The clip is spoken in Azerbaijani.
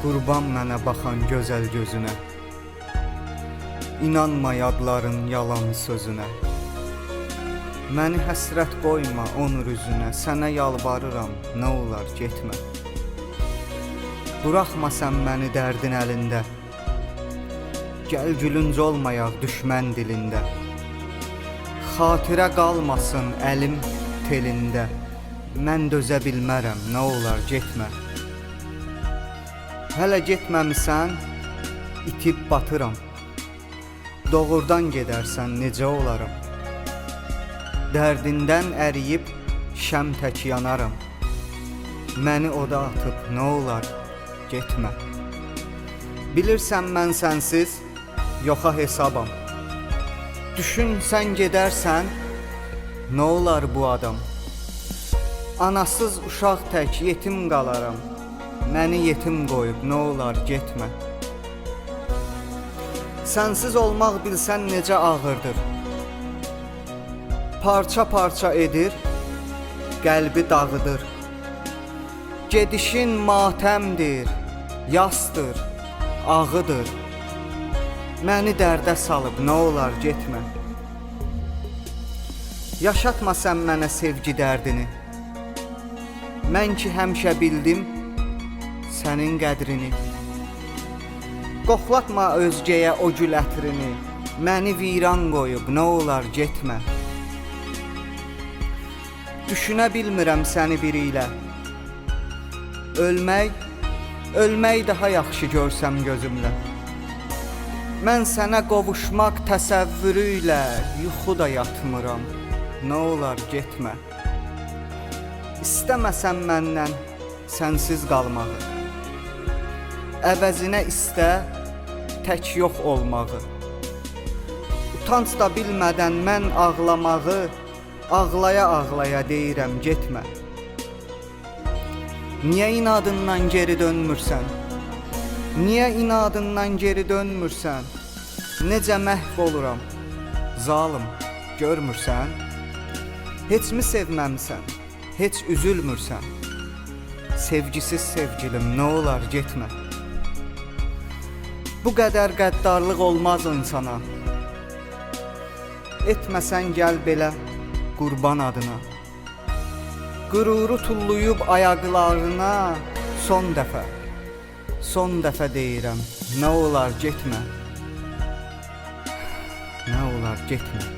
Qurban mənə baxan gözəl gözünə, İnanma yadların yalan sözünə. Məni həsrət qoyma onur üzünə, Sənə yalvarıram, nə olar getmə. Buraxma sən məni dərdin əlində, Gəl gülünc olmayaq düşmən dilində. Xatirə qalmasın əlim telində, Mən dözə bilmərəm, nə olar getmə. Hələ getməmisən, itib batıram, Doğrudan gedərsən necə olaram. Dərdindən əriyib şəm tək yanaram, Məni oda atıb nə olar getmə. Bilirsən mən sənsiz yoxa hesabam, Düşün sən gedərsən nə olar bu adam. Anasız uşaq tək yetim qalaram, Məni yetim qoyub nə olar getmə. Sənsiz olmaq bilsən necə ağırdır, Parça parça edir, qəlbi dağıdır. Gedişin matəmdir, yasdır, ağıdır, Məni dərdə salıb nə olar getmə. Yaşatma sən mənə sevgi dərdini, Mən ki həmişə bildim sənin qədrini. Qoxlatma özgəyə o gül ətrini, Məni viran qoyub nə olar getmə. Düşünə bilmirəm səni biri ilə, Ölmək daha yaxşı görsəm gözümlə. Mən sənə qovuşmaq təsəvvürü ilə yuxuda yatmıram, nə olar getmə. İstəməsən məndən sənsiz qalmağı, Əvəzinə istə tək yox olmağı. Utanc da bilmədən mən ağlamağı, Ağlaya-ağlaya deyirəm getmə. Niyə inadından geri dönmürsən? Niyə inadından geri dönmürsən? Necə məhv oluram, zalım, görmürsən? Heç mi sevməmsən, heç üzülmürsən? Sevgisiz sevgilim, nə olar getmə. Bu qədər qəddarlıq olmaz insana, Etməsən gəl belə qurban adına. Qüruru tulluyub ayaqlarına son dəfə deyirəm, nə olar getmə. Nə olar getmə.